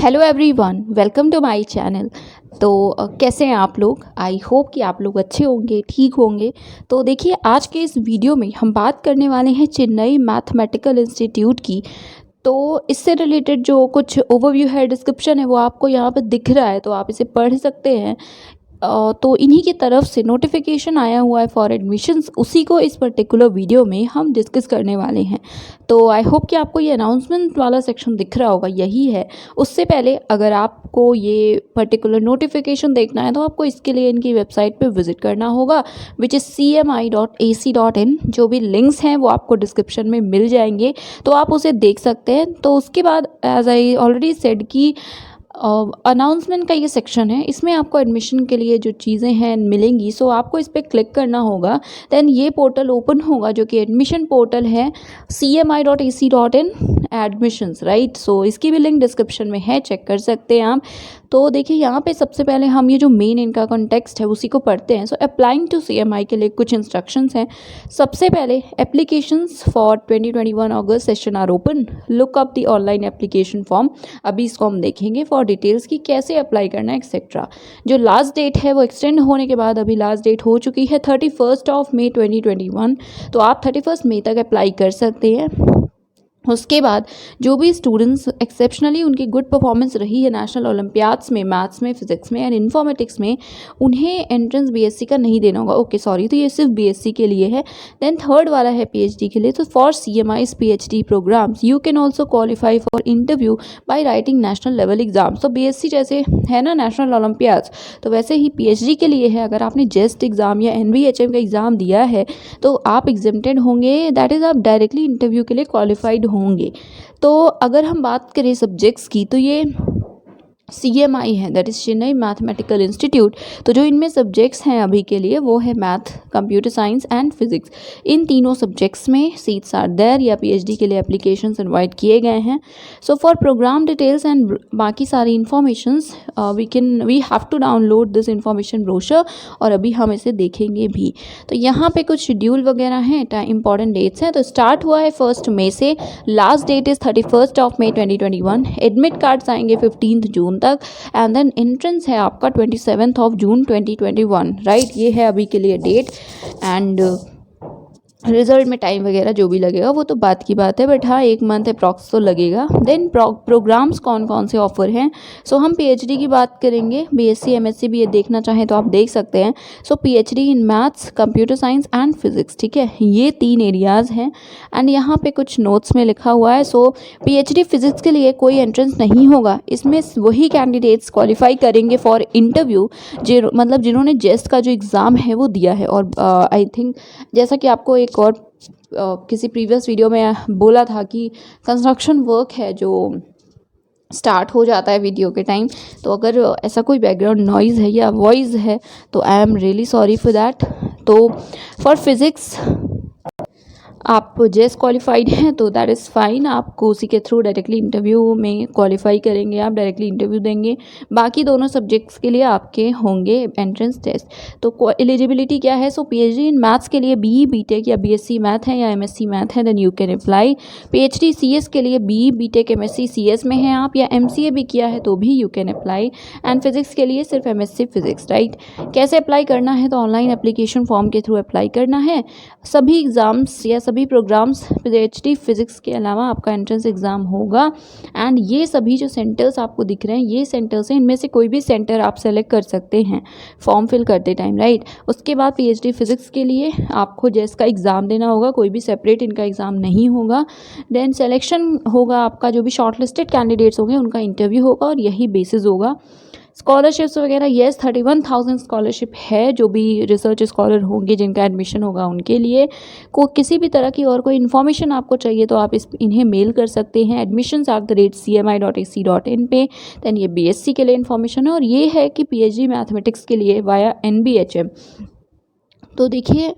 Hello everyone, welcome to my channel. कैसे हैं आप लोग? आई होप कि आप लोग अच्छे होंगे, ठीक होंगे। तो देखिए, आज के इस वीडियो में हम बात करने वाले हैं चेन्नई मैथमेटिकल इंस्टीट्यूट की। तो इससे रिलेटेड जो कुछ ओवरव्यू है, डिस्क्रिप्शन है, वो आपको यहाँ पर दिख रहा है, तो आप इसे पढ़ सकते हैं। तो इन्हीं की तरफ से नोटिफिकेशन आया हुआ है फॉर एडमिशन्स, उसी को इस पर्टिकुलर वीडियो में हम डिस्कस करने वाले हैं। तो आई होप कि आपको ये अनाउंसमेंट वाला सेक्शन दिख रहा होगा, यही है। उससे पहले अगर आपको ये पर्टिकुलर नोटिफिकेशन देखना है तो आपको इसके लिए इनकी वेबसाइट पे विजिट करना होगा, विच इज़ cmi.ac.in। जो भी लिंक्स हैं वो आपको डिस्क्रिप्शन में मिल जाएंगे, तो आप उसे देख सकते हैं। तो उसके बाद एज आई ऑलरेडी सेड कि अनाउंसमेंट का ये सेक्शन है, इसमें आपको एडमिशन के लिए जो चीज़ें हैं मिलेंगी, सो आपको इस पर क्लिक करना होगा। देन ये पोर्टल ओपन होगा जो कि एडमिशन पोर्टल है, cmi.ac.in एडमिशन्स, राइट। सो इसकी भी लिंक डिस्क्रिप्शन में है, चेक कर सकते हैं आप। तो देखिए, यहाँ पे सबसे पहले हम ये जो मेन इनका कॉन्टेक्स्ट है उसी को पढ़ते हैं। सो अप्लाइंग टू CMI के लिए कुछ इंस्ट्रक्शंस हैं। सबसे पहले, applications for 2021 August session are open, look up the online application form. अभी इसको हम देखेंगे फॉर डिटेल्स की कैसे अप्लाई करना है एक्सेट्रा। जो लास्ट डेट है वो एक्सटेंड होने के बाद अभी लास्ट डेट हो चुकी है 31 मई 2021। तो आप 31 मई तक अप्लाई कर सकते हैं। उसके बाद जो भी स्टूडेंट्स एक्सेप्शनली उनकी गुड परफॉर्मेंस रही है नेशनल ओलंपियाड्स में, मैथ्स में, फिजिक्स में एंड इन्फॉर्मेटिक्स में, उन्हें एंट्रेंस बीएससी का नहीं देना होगा। ओके सॉरी, तो ये सिर्फ बीएससी के लिए है। देन थर्ड वाला है पीएचडी के लिए। तो for CMI's PhD programmes you can also qualify for interview by writing national level exam. तो बीएससी जैसे है ना नेशनल ओलंपियाड्स, तो वैसे ही पीएचडी के लिए है। अगर आपने जेस्ट एग्ज़ाम या NBHM का एग्ज़ाम दिया है तो आप एग्जेम्प्टेड होंगे, दैट इज़ आप डायरेक्टली इंटरव्यू के लिए क्वालिफाइड होंगे। तो अगर हम बात करें सब्जेक्ट्स की, तो ये CMI है, that is Chennai mathematical institute. तो जो इनमें सब्जेक्ट्स हैं अभी के लिए वो है math, computer science and physics. इन तीनों सब्जेक्ट्स में सीट्स आर देयर, या PhD के लिए एप्लीकेशंस इनवाइट किए गए हैं। So for programme details and बाकी सारी informations we have to download this information brochure, और अभी हम इसे देखेंगे भी। तो यहाँ पे कुछ शेड्यूल वगैरह हैं, इंपॉर्टेंट डेट्स हैं। तो स्टार्ट हुआ है 1 मई से, last date is 31 May 2021। Admit cards आएंगे 15 जून तक, एंड देन एंट्रेंस है आपका 27 जून 2021, राइट। ये है अभी के लिए डेट। एंड रिजल्ट में टाइम वगैरह जो भी लगेगा वो तो बात की बात है, बट हाँ 1 मंथ अप्रॉक्स तो लगेगा। देन प्रोग्राम्स कौन कौन से ऑफर हैं। सो हम PhD की बात करेंगे, BSc MSc भी ये देखना चाहें तो आप देख सकते हैं। सो PhD in maths, computer science and physics, ठीक है, ये 3 एरियाज़ हैं। एंड यहाँ पे कुछ नोट्स में लिखा हुआ है। सो PhD फिजिक्स के लिए कोई एंट्रेंस नहीं होगा, इसमें वही कैंडिडेट्स क्वालिफाई करेंगे फॉर इंटरव्यू मतलब जिन्होंने जेस्ट का जो एग्ज़ाम है वो दिया है। और आई थिंक जैसा कि आपको एक और किसी प्रीवियस वीडियो में बोला था कि कंस्ट्रक्शन वर्क है जो स्टार्ट हो जाता है वीडियो के टाइम, तो अगर ऐसा कोई बैकग्राउंड नॉइज़ है या वॉइस है तो I am really sorry for that. तो फॉर फिज़िक्स आप जेस क्वालिफाइड हैं तो दैट इज़ फाइन, आपको उसी के थ्रू डायरेक्टली इंटरव्यू में क्वालिफाई करेंगे, आप डायरेक्टली इंटरव्यू देंगे। बाकी दोनों सब्जेक्ट्स के लिए आपके होंगे एंट्रेंस टेस्ट। तो एलिजिबिलिटी क्या है। सो PhD इन मैथ्स के लिए BE BTech या BSc मैथ है या MSc मैथ है, then you can apply. PhD CS के लिए BE BTech MSc CS में है आप, या MCA भी किया है तो भी you can apply. And physics के लिए सिर्फ MSc फिजिक्स, राइट। कैसे अप्लाई करना है, तो ऑनलाइन एप्लीकेशन फॉर्म के थ्रू अप्लाई करना है। सभी एग्ज़ाम्स या सभी प्रोग्राम्स PhD फिजिक्स के अलावा आपका एंट्रेंस एग्ज़ाम होगा। एंड ये सभी जो सेंटर्स आपको दिख रहे हैं ये सेंटर्स हैं, इनमें से कोई भी सेंटर आप सेलेक्ट कर सकते हैं फॉर्म फिल करते टाइम, राइट। उसके बाद PhD फिजिक्स के लिए आपको जेस का एग्ज़ाम देना होगा, कोई भी सेपरेट इनका एग्ज़ाम नहीं होगा। देन सिलेक्शन होगा आपका, जो भी शॉर्टलिस्टेड कैंडिडेट्स होंगे उनका इंटरव्यू होगा और यही बेसिस होगा। स्कॉलरशिप्स वगैरह, येस 31,000 स्कॉलरशिप है, जो भी रिसर्च स्कॉलर होंगे जिनका एडमिशन होगा उनके लिए। को किसी भी तरह की और कोई इन्फॉर्मेशन आपको चाहिए तो आप इन्हें मेल कर सकते हैं admissions@cmi.ac.in पे। दैन ये BSc के लिए इन्फॉर्मेशन है, और ये है कि PhD मैथमेटिक्स के लिए वाया NBHM। तो देखिए,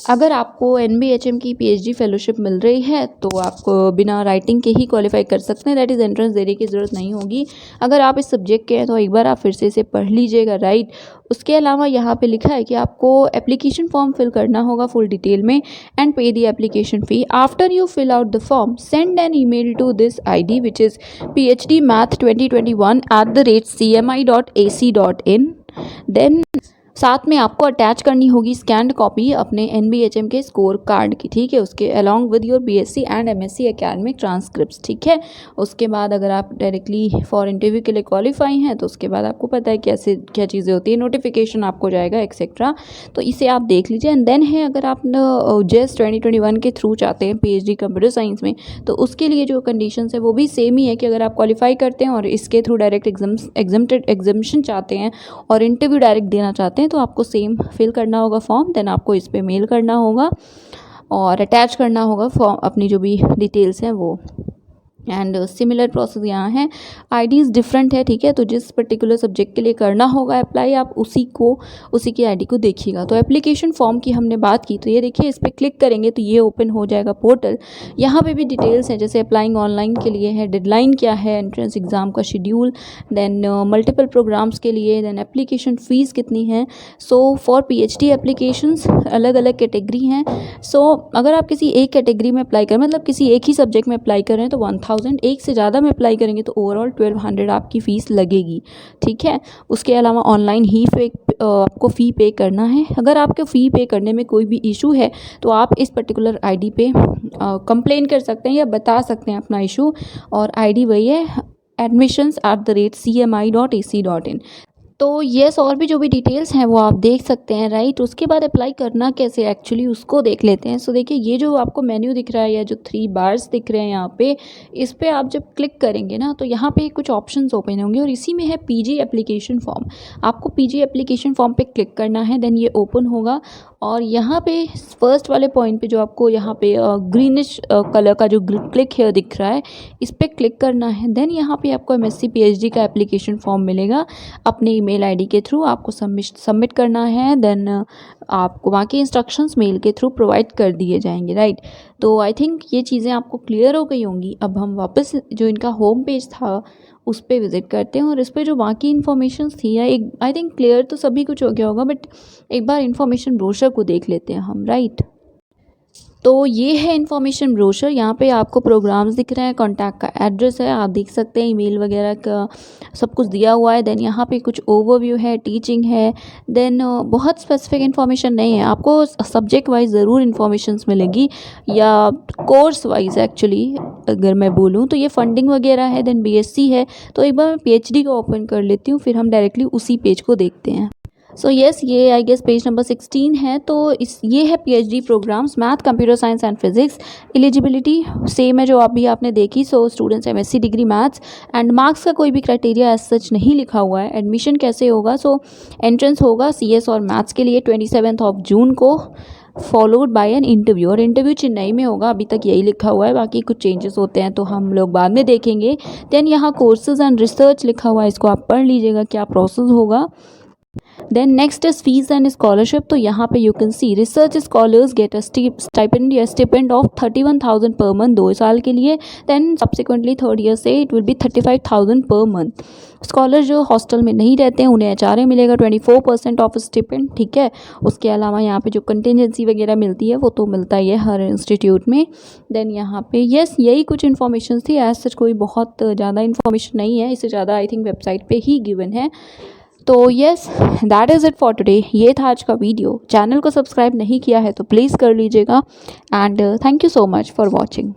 अगर आपको NBHM की PhD फेलोशिप मिल रही है तो आप बिना राइटिंग के ही क्वालिफाई कर सकते हैं, दैट इज़ एंट्रेंस देने की ज़रूरत नहीं होगी। अगर आप इस सब्जेक्ट के हैं तो एक बार आप फिर से इसे पढ़ लीजिएगा, राइट। उसके अलावा यहाँ पे लिखा है कि आपको एप्लीकेशन फॉर्म फिल करना होगा फुल डिटेल में and pay the application fee. After you fill out the form send an email to this ID which is PhDmath2021@cmi.ac.in। Then साथ में आपको अटैच करनी होगी स्कैन्ड कॉपी अपने NBHM के स्कोर कार्ड की, ठीक है, उसके along with your BSc and MSc academic transcript, ठीक है। उसके बाद अगर आप डायरेक्टली फॉर इंटरव्यू के लिए क्वालिफाई हैं तो उसके बाद आपको पता है कैसे क्या चीज़ें होती है, नोटिफिकेशन आपको जाएगा एक्सेट्रा, तो इसे आप देख लीजिए। एंड देन है अगर आप JES 2021 के थ्रू चाहते हैं PhD कंप्यूटर साइंस में तो उसके लिए जो कंडीशंस है वो भी सेम ही है कि अगर आप क्वालिफाई करते हैं और इसके थ्रू डायरेक्ट एग्जामिशन चाहते हैं और इंटरव्यू डायरेक्ट देना चाहते हैं तो आपको सेम फिल करना होगा फॉर्म। देन आपको इस पे मेल करना होगा और अटैच करना होगा फॉर्म अपनी जो भी डिटेल्स हैं वो। एंड सिमिलर प्रोसेस यहाँ है, IDs डिफरेंट है, ठीक है। तो जिस पर्टिकुलर सब्जेक्ट के लिए करना होगा अप्लाई आप उसी की ID को देखिएगा। तो एप्लीकेशन फॉर्म की हमने बात की, तो ये देखिए इस पर क्लिक करेंगे तो ये ओपन हो जाएगा पोर्टल। यहाँ पे भी डिटेल्स हैं, जैसे अप्लाइंग ऑनलाइन के लिए है, डेडलाइन क्या है, एंट्रेंस एग्ज़ाम का शेड्यूल, देन मल्टीपल प्रोग्राम्स के लिए, देन एप्लीकेशन फ़ीस कितनी है। सो फॉर PhD एप्लीकेशंस अलग अलग कैटेगरी हैं। सो अगर आप किसी एक कैटेगरी में अप्लाई करें, मतलब किसी एक ही सब्जेक्ट में अप्लाई कर रहे हैं तो 1000, एक से ज़्यादा में अप्लाई करेंगे तो ओवरऑल 1200 आपकी फ़ीस लगेगी, ठीक है। उसके अलावा ऑनलाइन ही आपको फ़ी पे करना है। अगर आपको फ़ी पे करने में कोई भी इशू है तो आप इस पर्टिकुलर ID पे कंप्लेन कर सकते हैं या बता सकते हैं अपना इशू, और ID वही है admissions@cmi.ac.in। तो येस, और भी जो भी डिटेल्स हैं वो आप देख सकते हैं, राइट। उसके बाद अप्लाई करना कैसे एक्चुअली उसको देख लेते हैं। सो देखिए ये जो आपको मेन्यू दिख रहा है या जो 3 बार्स दिख रहे हैं यहाँ पे, इस पर आप जब क्लिक करेंगे ना तो यहाँ पे कुछ ऑप्शंस ओपन होंगे और इसी में है PG एप्लीकेशन फॉर्म। आपको PG एप्लीकेशन फॉर्म पे क्लिक करना है, देन ये ओपन होगा और यहाँ पे फर्स्ट वाले पॉइंट पे जो आपको यहाँ पे ग्रीनिश कलर का जो क्लिक हेयर दिख रहा है इस पर क्लिक करना है। देन यहाँ पे आपको MSc PhD का एप्लीकेशन फॉर्म मिलेगा, अपने ईमेल ID के थ्रू आपको सबमिट करना है। देन आपको वहाँ के इंस्ट्रक्शंस मेल के थ्रू प्रोवाइड कर दिए जाएंगे, राइट। तो आई थिंक ये चीज़ें आपको क्लियर हो गई होंगी। अब हम वापस जो इनका होम पेज था उस पर विज़िट करते हैं और इस पर जो बाकी इन्फॉर्मेशन थी या एक आई थिंक क्लियर तो सभी कुछ हो गया होगा, बट एक बार इन्फॉर्मेशन ब्रोशर को देख लेते हैं हम, राइट। तो ये है इन्फॉर्मेशन ब्रोशर। यहाँ पे आपको प्रोग्राम्स दिख रहे हैं, कॉन्टैक्ट का एड्रेस है, आप देख सकते हैं ईमेल वगैरह का सब कुछ दिया हुआ है। देन यहाँ पे कुछ ओवरव्यू है, टीचिंग है, देन बहुत स्पेसिफिक इन्फॉर्मेशन नहीं है, आपको सब्जेक्ट वाइज ज़रूर इन्फॉर्मेशन मिलेगी या कोर्स वाइज एक्चुअली अगर मैं बोलूँ तो ये फंडिंग वगैरह है। देन BSc है, तो एक बार मैं PhD को ओपन कर लेती हूँ, फिर हम डायरेक्टली उसी पेज को देखते हैं। सो येस, ये आई गेस पेज नंबर 16 है। तो ये है PhD programmes, math, computer science and physics. Eligibility same है जो अभी आपने देखी। So students MSc degree maths and marks का कोई भी क्राइटेरिया एज सच नहीं लिखा हुआ है। एडमिशन कैसे होगा, सो एंट्रेंस होगा CS और मैथ्स के लिए 27 जून को, फॉलोड बाय एन इंटरव्यू, और इंटरव्यू चेन्नई में होगा, अभी तक यही लिखा हुआ है, बाकी कुछ चेंजेस होते हैं तो हम लोग बाद में देखेंगे। देन यहाँ कोर्सेज एंड रिसर्च लिखा हुआ है, इसको आप पढ़ लीजिएगा क्या प्रोसेस होगा। Then next is fees and scholarship. तो यहाँ पे you can see research scholars get a stipend of 31,000 per month 2 साल के लिए। देन सब्सिक्वेंटली थर्ड ईयर से it will be 35,000 per month. Scholar जो हॉस्टल में नहीं रहते हैं उन्हें HRA मिलेगा 24% ऑफ स्टिपेंड, ठीक है। उसके अलावा यहाँ पे जो कंटिजेंसी वगैरह मिलती है वो तो मिलता ही है हर इंस्टीट्यूट में। देन यहाँ पे यस, यही कुछ इन्फॉर्मेशन थी, एज सच कोई बहुत ज़्यादा इन्फॉर्मेशन नहीं है, इससे ज़्यादा आई थिंक वेबसाइट पे ही गिवन है। तो yes, that is it for today. ये था आज का वीडियो। चैनल को सब्सक्राइब नहीं किया है तो प्लीज़ कर लीजिएगा and thank you so much for watching.